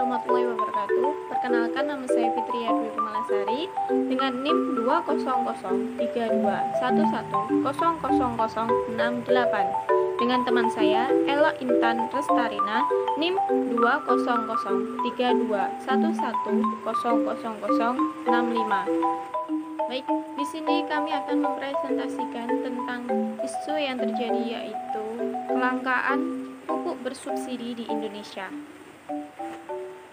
warahmatullahi wabarakatuh. Perkenalkan, nama saya Fitria Dwi Malasari dengan NIM 20032110068 dengan teman saya Ella Intan Restarina NIM 20032110065. Baik, di sini kami akan mempresentasikan tentang isu yang terjadi, yaitu kelangkaan pupuk bersubsidi di Indonesia.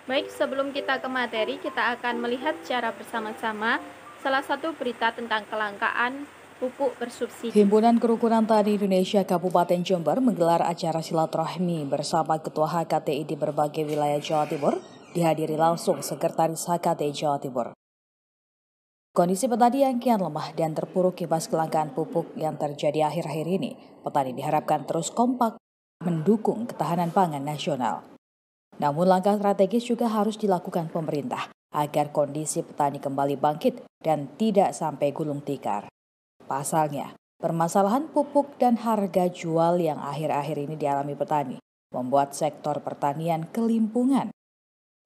Baik, sebelum kita ke materi, kita akan melihat secara bersama-sama salah satu berita tentang kelangkaan pupuk bersubsidi. Himpunan Kerukunan Tani Indonesia Kabupaten Jember menggelar acara silaturahmi bersama Ketua HKTI di berbagai wilayah Jawa Timur, dihadiri langsung Sekretaris HKTI Jawa Timur. Kondisi petani yang kian lemah dan terpuruk akibat kelangkaan pupuk yang terjadi akhir-akhir ini, petani diharapkan terus kompak mendukung ketahanan pangan nasional. Namun langkah strategis juga harus dilakukan pemerintah agar kondisi petani kembali bangkit dan tidak sampai gulung tikar. Pasalnya, permasalahan pupuk dan harga jual yang akhir-akhir ini dialami petani membuat sektor pertanian kelimpungan.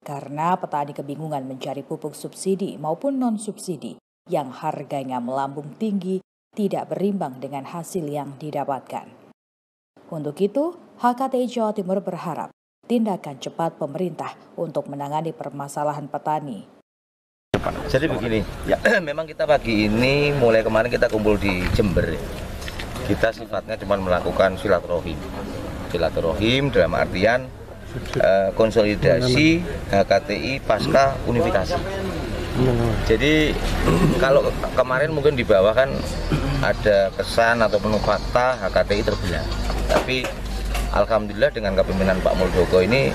Karena petani kebingungan mencari pupuk subsidi maupun non-subsidi yang harganya melambung tinggi tidak berimbang dengan hasil yang didapatkan. Untuk itu, HKTI Jawa Timur berharap tindakan cepat pemerintah untuk menangani permasalahan petani. Jadi begini, ya memang kita pagi ini mulai kemarin kita kumpul di Jember. Kita sifatnya cuma melakukan silaturahim. Silaturahim dalam artian konsolidasi HKTI pasca unifikasi. Jadi kalau kemarin mungkin di bawah kan ada kesan ataupun fakta HKTI terbelah. Tapi alhamdulillah dengan kepemimpinan Pak Muldoko ini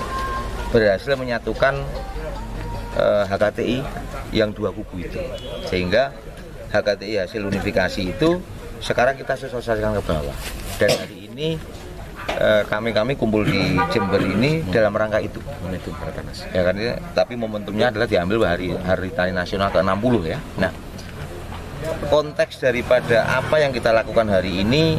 berhasil menyatukan HKTI yang dua kubu itu. Sehingga HKTI hasil unifikasi itu sekarang kita sosialisasikan ke bawah. Dan hari ini kami kumpul di Jember ini dalam rangka itu, momentum Hartanas. Ya kan, tapi momentumnya adalah diambil Hari Tani Nasional ke-60 ya. Nah, konteks daripada apa yang kita lakukan hari ini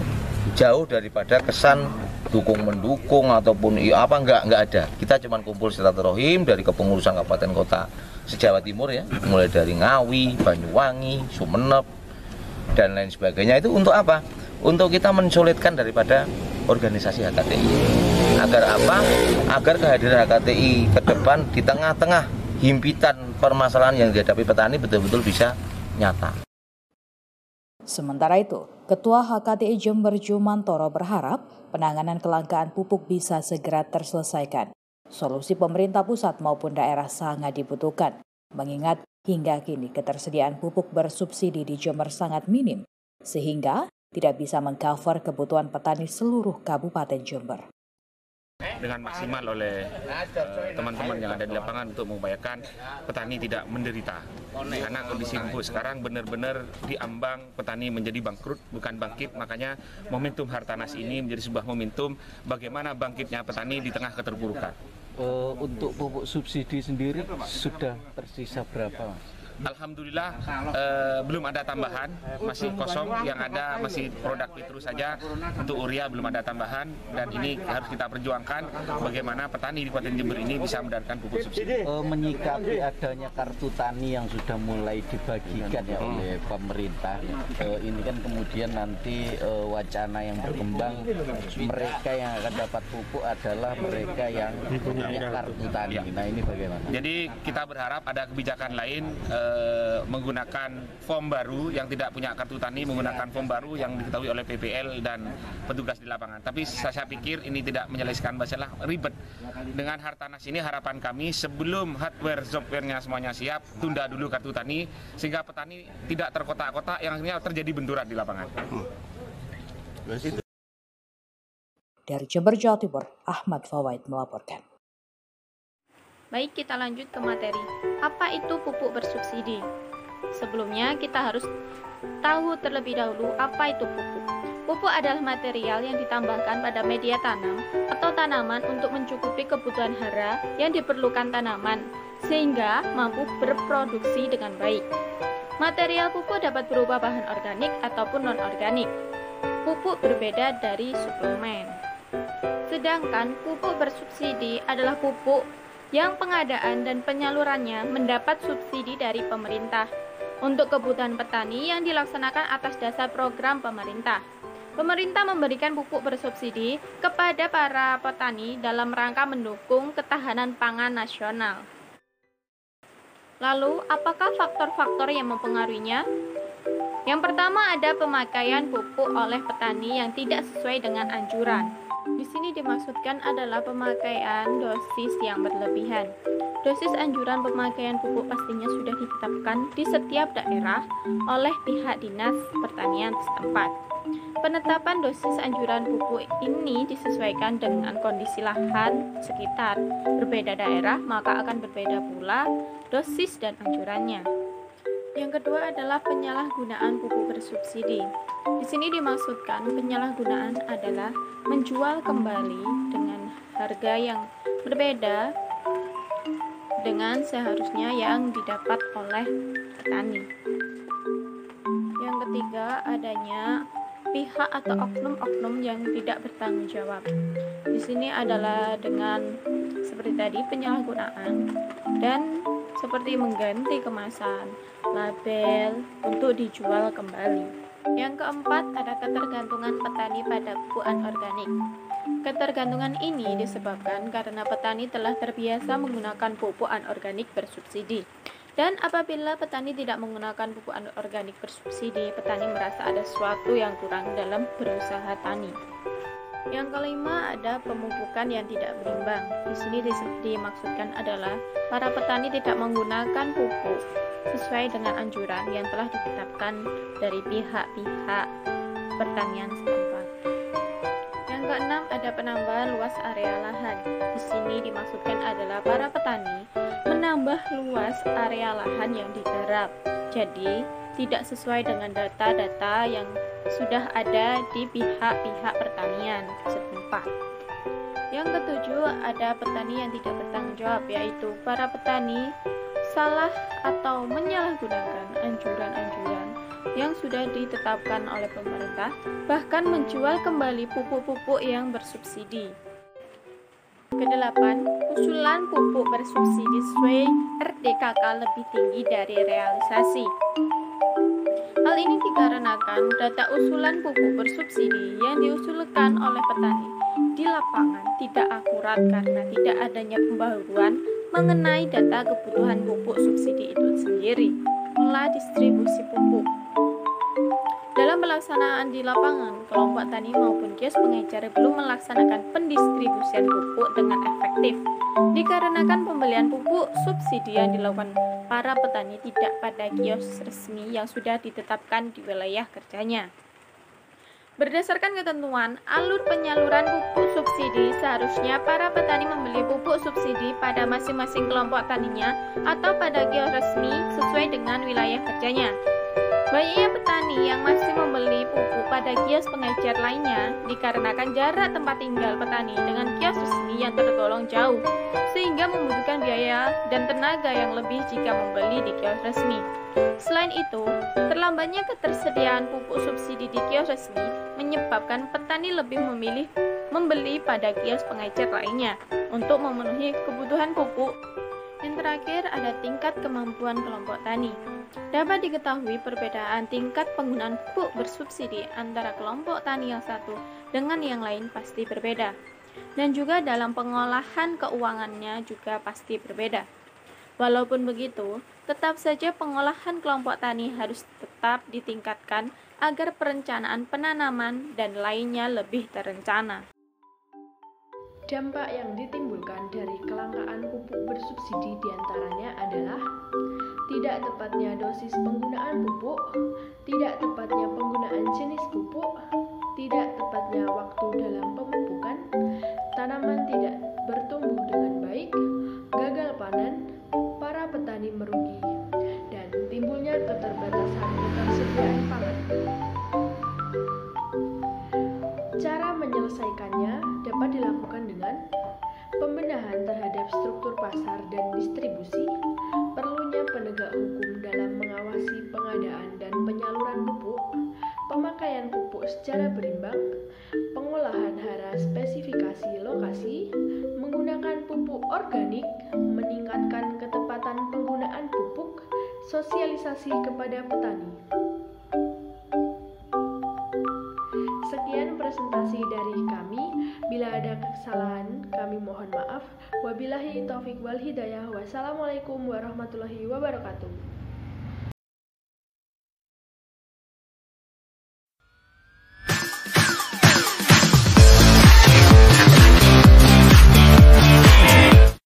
jauh daripada kesan dukung-mendukung ataupun enggak ada. Kita cuma kumpul silaturahim dari kepengurusan kabupaten kota se-Jawa Timur ya, mulai dari Ngawi, Banyuwangi, Sumeneb dan lain sebagainya. Itu untuk apa? Untuk kita mensolidkan daripada organisasi HKTI. Agar apa? Agar kehadiran HKTI ke depan di tengah-tengah himpitan permasalahan yang dihadapi petani betul-betul bisa nyata. Sementara itu, Ketua HKTI Jember Jumantoro berharap penanganan kelangkaan pupuk bisa segera terselesaikan. Solusi pemerintah pusat maupun daerah sangat dibutuhkan, mengingat hingga kini ketersediaan pupuk bersubsidi di Jember sangat minim, sehingga tidak bisa mengcover kebutuhan petani seluruh Kabupaten Jember. Dengan maksimal oleh teman-teman yang ada di lapangan untuk mengupayakan petani tidak menderita. Karena kondisi pupuk sekarang benar-benar diambang petani menjadi bangkrut, bukan bangkit. Makanya momentum Hartanas ini menjadi sebuah momentum bagaimana bangkitnya petani di tengah keterpurukan. Untuk pupuk subsidi sendiri sudah tersisa berapa, Mas? Alhamdulillah belum ada tambahan, masih kosong, yang ada masih produk Petrus saja. Untuk urea belum ada tambahan, dan ini harus kita perjuangkan bagaimana petani di Kabupaten Jember ini bisa mendapatkan pupuk subsidi. Menyikapi adanya kartu tani yang sudah mulai dibagikan ya oleh pemerintah, ini kan kemudian nanti wacana yang berkembang, mereka yang akan dapat pupuk adalah mereka yang punya kartu tani. Nah, ini bagaimana? Jadi kita berharap ada kebijakan lain, menggunakan form baru, yang tidak punya kartu tani menggunakan form baru yang diketahui oleh PPL dan petugas di lapangan. Tapi saya pikir ini tidak menyelesaikan masalah ribet. Dengan Hartanas ini harapan kami sebelum hardware softwarenya semuanya siap, tunda dulu kartu tani sehingga petani tidak terkotak-kotak yang akhirnya terjadi benturan di lapangan. Dari Jember, Jawa Timur, Ahmad Fawaid melaporkan. Baik, kita lanjut ke materi. Apa itu pupuk bersubsidi? Sebelumnya, kita harus tahu terlebih dahulu apa itu pupuk. Pupuk adalah material yang ditambahkan pada media tanam atau tanaman untuk mencukupi kebutuhan hara yang diperlukan tanaman, sehingga mampu berproduksi dengan baik. Material pupuk dapat berupa bahan organik ataupun non-organik. Pupuk berbeda dari suplemen. Sedangkan pupuk bersubsidi adalah pupuk yang pengadaan dan penyalurannya mendapat subsidi dari pemerintah untuk kebutuhan petani yang dilaksanakan atas dasar program pemerintah. Pemerintah memberikan pupuk bersubsidi kepada para petani dalam rangka mendukung ketahanan pangan nasional. Lalu, apakah faktor-faktor yang mempengaruhinya? Yang pertama ada pemakaian pupuk oleh petani yang tidak sesuai dengan anjuran. Di sini dimaksudkan adalah pemakaian dosis yang berlebihan. Dosis anjuran pemakaian pupuk pastinya sudah ditetapkan di setiap daerah oleh pihak dinas pertanian setempat. Penetapan dosis anjuran pupuk ini disesuaikan dengan kondisi lahan sekitar. Berbeda daerah, maka akan berbeda pula dosis dan anjurannya. Yang kedua adalah penyalahgunaan pupuk bersubsidi. Di sini dimaksudkan penyalahgunaan adalah menjual kembali dengan harga yang berbeda dengan seharusnya yang didapat oleh petani. Yang ketiga adanya pihak atau oknum-oknum yang tidak bertanggung jawab. Di sini adalah dengan seperti tadi penyalahgunaan dan seperti mengganti kemasan, label untuk dijual kembali. Yang keempat ada ketergantungan petani pada pupuk anorganik. Ketergantungan ini disebabkan karena petani telah terbiasa menggunakan pupuk anorganik bersubsidi. Dan apabila petani tidak menggunakan pupuk anorganik bersubsidi, petani merasa ada sesuatu yang kurang dalam berusaha tani. Yang kelima ada pemupukan yang tidak berimbang. Di sini dimaksudkan adalah para petani tidak menggunakan pupuk sesuai dengan anjuran yang telah ditetapkan dari pihak-pihak pertanian setempat. Yang keenam ada penambahan luas area lahan. Di sini dimaksudkan adalah para petani menambah luas area lahan yang digarap. Jadi, tidak sesuai dengan data-data yang sudah ada di pihak-pihak pertanian setempat. Yang ketujuh ada petani yang tidak bertanggung jawab, yaitu para petani salah atau menyalahgunakan anjuran-anjuran yang sudah ditetapkan oleh pemerintah, bahkan menjual kembali pupuk-pupuk yang bersubsidi. Kedelapan, usulan pupuk bersubsidi sesuai RDKK lebih tinggi dari realisasi. Hal ini dikarenakan data usulan pupuk bersubsidi yang diusulkan oleh petani di lapangan tidak akurat karena tidak adanya pembaharuan mengenai data kebutuhan pupuk subsidi itu sendiri, pola distribusi pupuk. Dalam pelaksanaan di lapangan, kelompok tani maupun kios pengecer belum melaksanakan pendistribusian pupuk dengan efektif, dikarenakan pembelian pupuk subsidi yang dilakukan para petani tidak pada kios resmi yang sudah ditetapkan di wilayah kerjanya. Berdasarkan ketentuan alur penyaluran pupuk subsidi, seharusnya para petani membeli pupuk subsidi pada masing-masing kelompok taninya atau pada kios resmi sesuai dengan wilayah kerjanya. Banyaknya petani yang masih membeli pupuk pada kios pengecer lainnya dikarenakan jarak tempat tinggal petani dengan kios resmi yang tergolong jauh, sehingga membutuhkan biaya dan tenaga yang lebih jika membeli di kios resmi. Selain itu, terlambatnya ketersediaan pupuk subsidi di kios resmi menyebabkan petani lebih memilih membeli pada kios pengecer lainnya untuk memenuhi kebutuhan pupuk. Yang terakhir ada tingkat kemampuan kelompok tani. Dapat diketahui perbedaan tingkat penggunaan pupuk bersubsidi antara kelompok tani yang satu dengan yang lain pasti berbeda. Dan juga dalam pengolahan keuangannya juga pasti berbeda. Walaupun begitu, tetap saja pengolahan kelompok tani harus tetap ditingkatkan agar perencanaan penanaman dan lainnya lebih terencana. Dampak yang ditimbulkan dari kelangkaan pupuk bersubsidi diantaranya adalah tidak tepatnya dosis penggunaan pupuk, tidak tepatnya penggunaan jenis pupuk, tidak tepatnya waktu dalam pemupukan, tanaman tidak bertumbuh dengan baik, gagal panen, para petani merugi, dan timbulnya keterbatasan ketersediaan pangan. Cara menyelesaikannya dapat dilakukan dengan pembenahan terhadap struktur pasar dan distribusi, perlunya penegak hukum dalam mengawasi pengadaan dan penyaluran pupuk, pemakaian pupuk pupuk secara berimbang, pengolahan hara spesifikasi lokasi, menggunakan pupuk organik, meningkatkan ketepatan penggunaan pupuk, sosialisasi kepada petani. Sekian presentasi dari kami. Bila ada kesalahan, kami mohon maaf. Wabillahi taufik wal hidayah. Wassalamualaikum warahmatullahi wabarakatuh.